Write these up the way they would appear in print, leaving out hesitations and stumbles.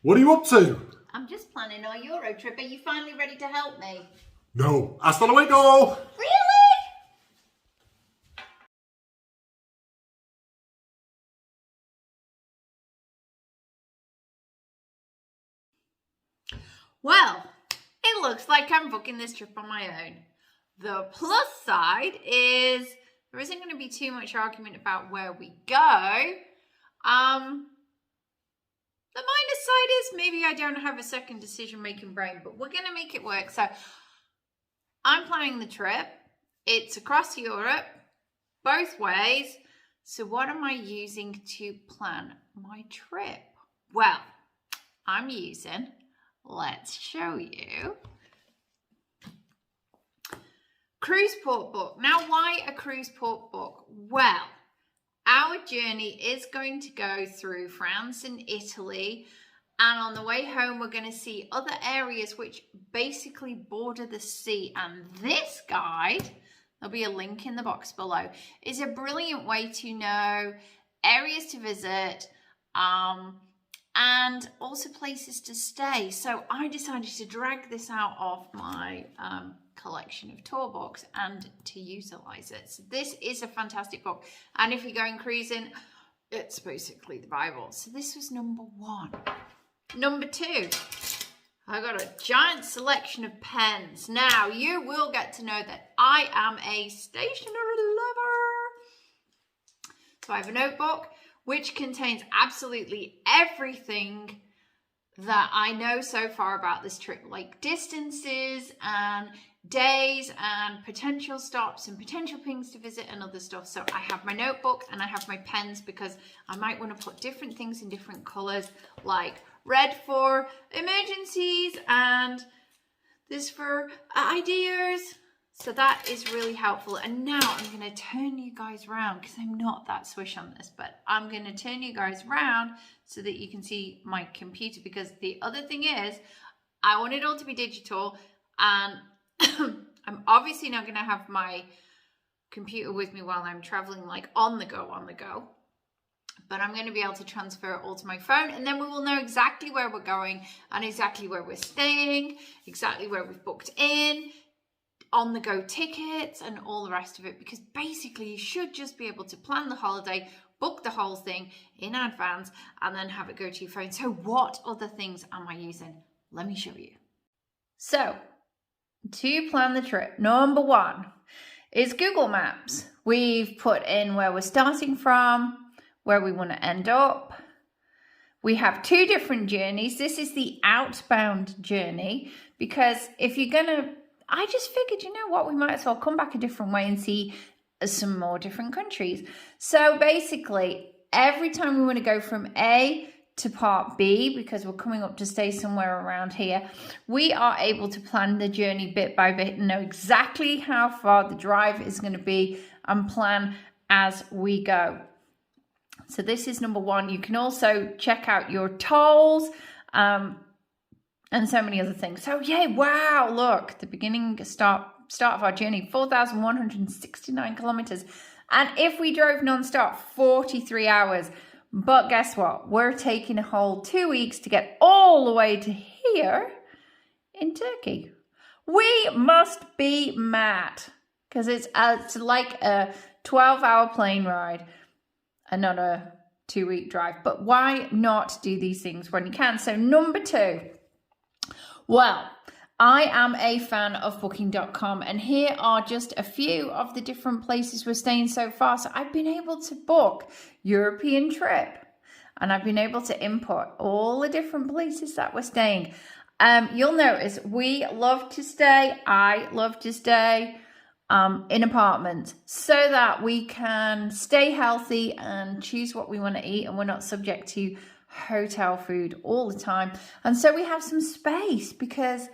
What are you up to? I'm just planning our Euro trip. Are you finally ready to help me? No. Hasta luego. Really? Well, it looks like I'm booking this trip on my own. The plus side is there isn't going to be too much argument about where we go. The minus side is maybe I don't have a second decision-making brain, but we're going to make it work. So I'm planning the trip. It's across Europe, both ways. So what am I using to plan my trip? Well, I'm using, let's show you, cruise port book. Now, why a cruise port book? Well, our journey is going to go through France and Italy, and on the way home we're going to see other areas which basically border the sea. And this guide, there'll be a link in the box below, is a brilliant way to know areas to visit and also places to stay. So I decided to drag this out of my collection of tour books and to utilize it. So this is a fantastic book, and if you're going cruising, it's basically the Bible. So this was number one. Number two, I got a giant selection of pens. Now you will get to know that I am a stationery lover. So I have a notebook which contains absolutely everything that I know so far about this trip, like distances and days and potential stops and potential things to visit and other stuff. So I have my notebook and I have my pens because I might want to put different things in different colors, like red for emergencies and this for ideas. So that is really helpful. And now I'm going to turn you guys around because I'm not that swish on this, but I'm going to turn you guys around so that you can see my computer, because the other thing is I want it all to be digital, and I'm obviously not going to have my computer with me while I'm traveling, like on the go, but I'm going to be able to transfer it all to my phone, and then we will know exactly where we're going and exactly where we're staying, exactly where we've booked in, on the go tickets and all the rest of it, because basically you should just be able to plan the holiday, book the whole thing in advance, and then have it go to your phone. So what other things am I using? Let me show you. So to plan the trip, number one is Google Maps. We've put in where we're starting from, where we want to end up. We have two different journeys. This is the outbound journey, because if you're gonna, I just figured, you know what, we might as well come back a different way and see some more different countries. So basically, every time we want to go from A to part B, because we're coming up to stay somewhere around here, we are able to plan the journey bit by bit and know exactly how far the drive is going to be and plan as we go. So this is number one. You can also check out your tolls and so many other things. So yeah, wow, look, the beginning start of our journey, 4,169 kilometers. And if we drove non-stop, 43 hours. But guess what? We're taking a whole 2 weeks to get all the way to here in Turkey. We must be mad, because it's like a 12-hour plane ride and not a 2-week drive. But why not do these things when you can? So number two, well, I am a fan of booking.com, and here are just a few of the different places we're staying so far. So I've been able to book European trip, and I've been able to input all the different places that we're staying. You'll notice I love to stay in apartments so that we can stay healthy and choose what we want to eat, and we're not subject to hotel food all the time. And so we have some space, because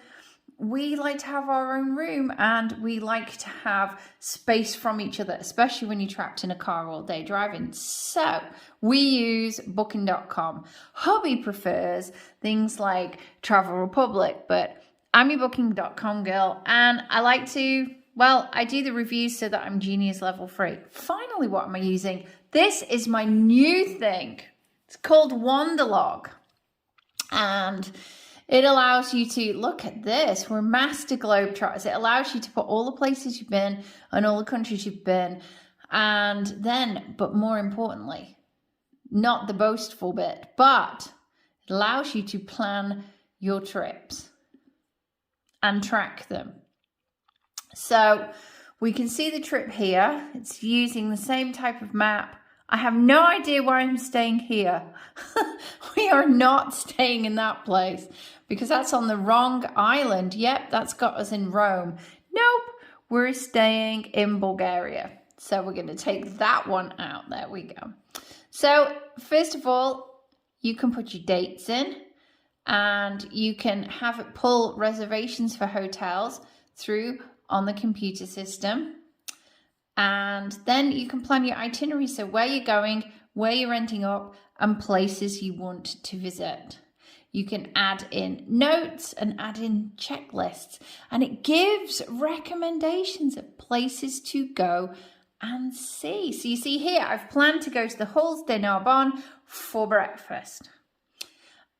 we like to have our own room and we like to have space from each other, especially when you're trapped in a car all day driving. So we use booking.com. Hubby prefers things like Travel Republic, but I'm a booking.com girl, and I like to, well, I do the reviews so that I'm genius level 3. Finally, what am I using? This is my new thing. It's called Wanderlog. And it allows you to look at this. We're master globetrotters. It allows you to put all the places you've been and all the countries you've been. And then, but more importantly, not the boastful bit, but it allows you to plan your trips and track them. So we can see the trip here. It's using the same type of map. I have no idea why I'm staying here. We are not staying in that place because that's on the wrong island. Yep, that's got us in Rome. Nope, we're staying in Bulgaria. So we're going to take that one out. There we go. So first of all, you can put your dates in and you can have it pull reservations for hotels through on the computer system. And then you can plan your itinerary. So where you're going, where you're ending up, and places you want to visit. You can add in notes and add in checklists. And it gives recommendations of places to go and see. So you see here, I've planned to go to the Halles de Narbonne for breakfast.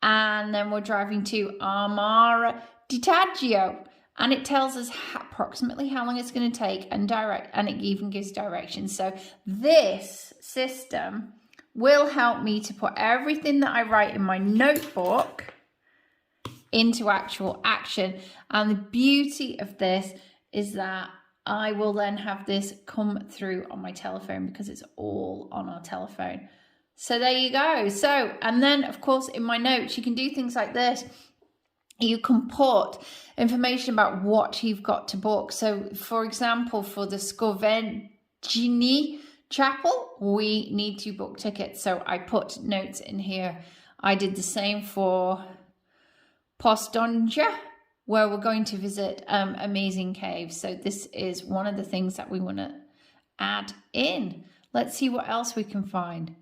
And then we're driving to Armara di Taggio. And it tells us approximately how long it's going to take and it even gives directions. So this system will help me to put everything that I write in my notebook into actual action. And the beauty of this is that I will then have this come through on my telephone because it's all on our telephone. So there you go. So, and then of course in my notes, you can do things like this. You can put information about what you've got to book. So, for example, for the Scrovegni Chapel, we need to book tickets. So I put notes in here. I did the same for Postonja, where we're going to visit amazing caves. So this is one of the things that we want to add in. Let's see what else we can find.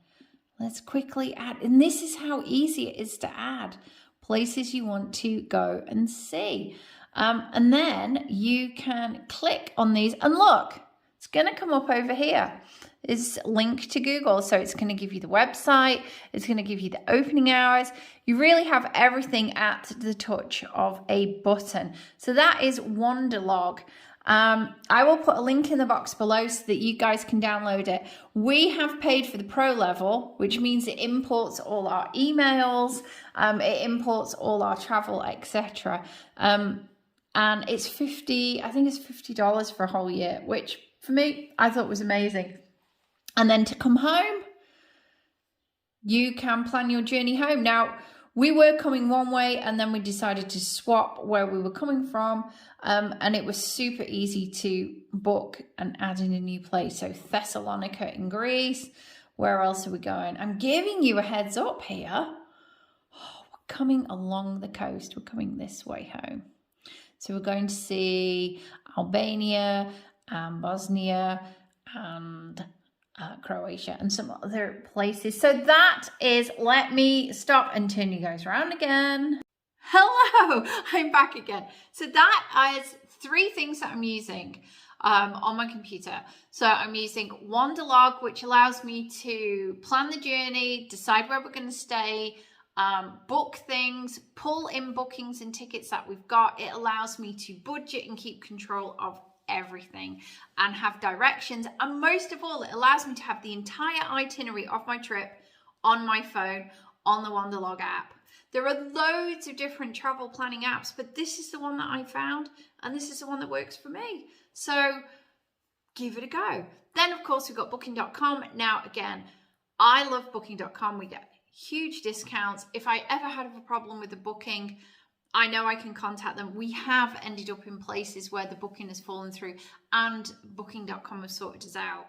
Let's quickly add. And this is how easy it is to add places you want to go and see. And then you can click on these and look, it's going to come up over here. It's linked to Google. So it's going to give you the website. It's going to give you the opening hours. You really have everything at the touch of a button. So that is Wanderlog. I will put a link in the box below so that you guys can download it. We have paid for the pro level, which means it imports all our emails, it imports all our travel, etc. And it's I think it's $50 for a whole year, which for me, I thought was amazing. And then to come home, you can plan your journey home. Now, we were coming one way and then we decided to swap where we were coming from. And it was super easy to book and add in a new place. So Thessalonica in Greece. Where else are we going? I'm giving you a heads up here. Oh, we're coming along the coast. We're coming this way home. So we're going to see Albania and Bosnia and Croatia and some other places. So that is, let me stop and turn you guys around again. Hello, I'm back again. So that is 3 things that I'm using on my computer. So I'm using Wanderlog, which allows me to plan the journey, decide where we're going to stay, book things, pull in bookings and tickets that we've got. It allows me to budget and keep control of everything and have directions, and most of all, it allows me to have the entire itinerary of my trip on my phone on the Wanderlog app. There are loads of different travel planning apps, but this is the one that I found and this is the one that works for me, so give it a go. Then of course we've got booking.com. Now again, I love booking.com. We get huge discounts. If I ever had a problem with the booking, I know I can contact them. We have ended up in places where the booking has fallen through and booking.com have sorted us out.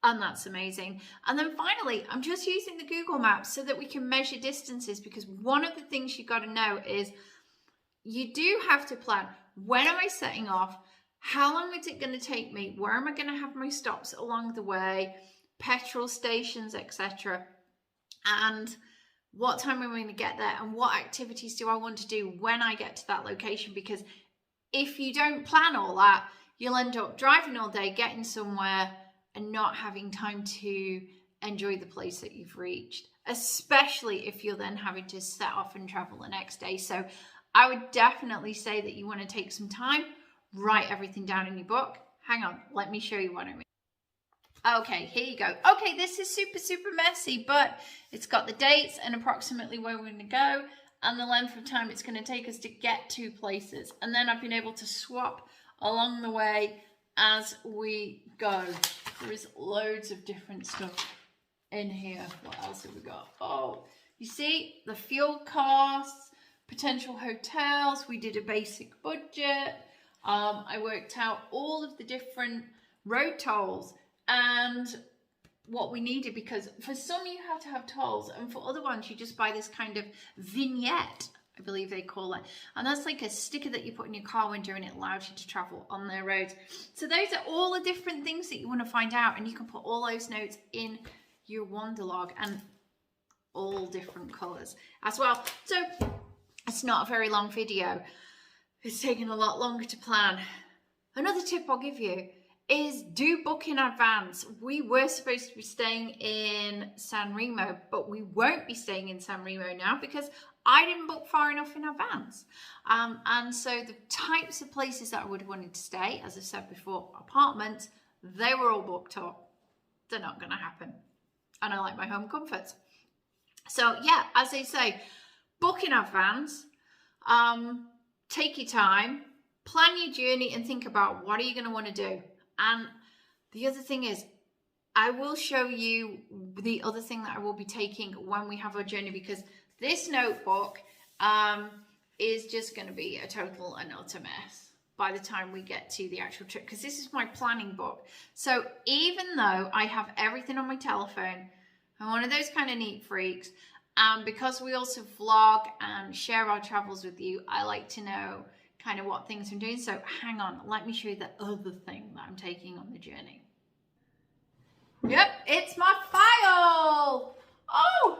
And that's amazing. And then finally, I'm just using the Google Maps so that we can measure distances, because one of the things you've got to know is you do have to plan. When am I setting off? How long is it going to take me? Where am I going to have my stops along the way? Petrol stations, etc. And what time am I going to get there, and what activities do I want to do when I get to that location? Because if you don't plan all that, you'll end up driving all day, getting somewhere and not having time to enjoy the place that you've reached. especially if you're then having to set off and travel the next day. So I would definitely say that you want to take some time, write everything down in your book. Hang on, let me show you what I mean. Okay, here you go. Okay, this is super messy, but it's got the dates and approximately where we're going to go and the length of time it's going to take us to get to places. And then I've been able to swap along the way as we go. There is loads of different stuff in here. What else have we got? Oh, you see the fuel costs, potential hotels. We did a basic budget. I worked out all of the different road tolls and what we needed, because for some you have to have tolls and for other ones you just buy this kind of vignette, I believe they call it, and that's like a sticker that you put in your car window and it allows you to travel on their roads. So those are all the different things that you want to find out, and you can put all those notes in your Wanderlog and all different colours as well. So it's not a very long video. It's taken a lot longer to plan. Another tip I'll give you is do book in advance. We were supposed to be staying in San Remo, but we won't be staying in San Remo now because I didn't book far enough in advance. And so the types of places that I would have wanted to stay, as I said before, apartments, they were all booked up. They're not going to happen. And I like my home comforts. So yeah, as they say, book in advance, take your time, plan your journey and think about what are you going to want to do. And the other thing is, I will show you the other thing that I will be taking when we have our journey, because this notebook is just going to be a total and utter mess by the time we get to the actual trip, because this is my planning book. So even though I have everything on my telephone, I'm one of those kind of neat freaks, because we also vlog and share our travels with you, I like to know kind of what things I'm doing. So hang on, let me show you the other thing that I'm taking on the journey. Yep, it's my file. Oh,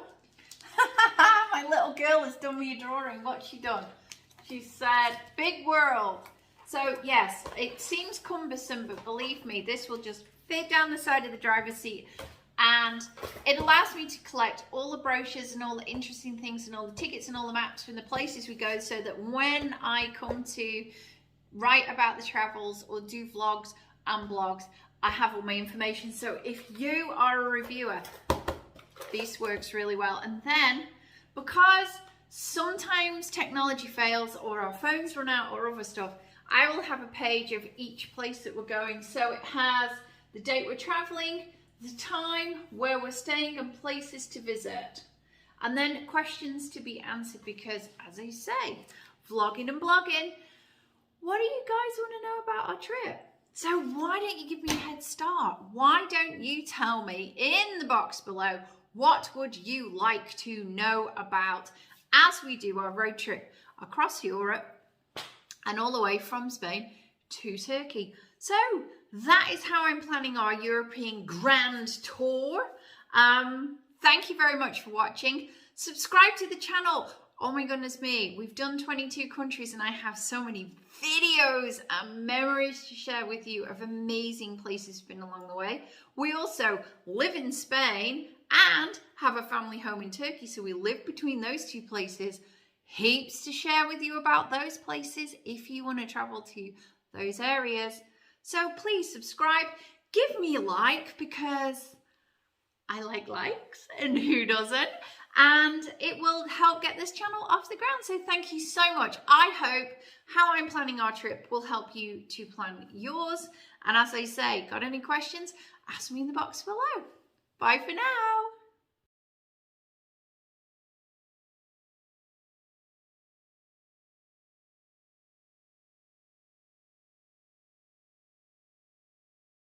my little girl has done me a drawing. What's she done? She said, big world. So yes, it seems cumbersome, but believe me, this will just fit down the side of the driver's seat. And it allows me to collect all the brochures and all the interesting things and all the tickets and all the maps from the places we go, so that when I come to write about the travels or do vlogs and blogs, I have all my information. So if you are a reviewer, this works really well. And then, because sometimes technology fails or our phones run out or other stuff, I will have a page of each place that we're going. So it has the date we're traveling, the time, where we're staying and places to visit, and then questions to be answered, because as I say, vlogging and blogging, what do you guys want to know about our trip? So why don't you give me a head start? Why don't you tell me in the box below, what would you like to know about as we do our road trip across Europe and all the way from Spain to Turkey? So that is how I'm planning our European grand tour. Thank you very much for watching. Subscribe to the channel. Oh my goodness me, we've done 22 countries and I have so many videos and memories to share with you of amazing places been along the way. We also live in Spain and have a family home in Turkey, so we live between those two places. Heaps to share with you about those places if you want to travel to those areas. So please subscribe, give me a like, because I like likes and who doesn't? And it will help get this channel off the ground. So thank you so much. I hope how I'm planning our trip will help you to plan yours. And as I say, got any questions? Ask me in the box below. Bye for now.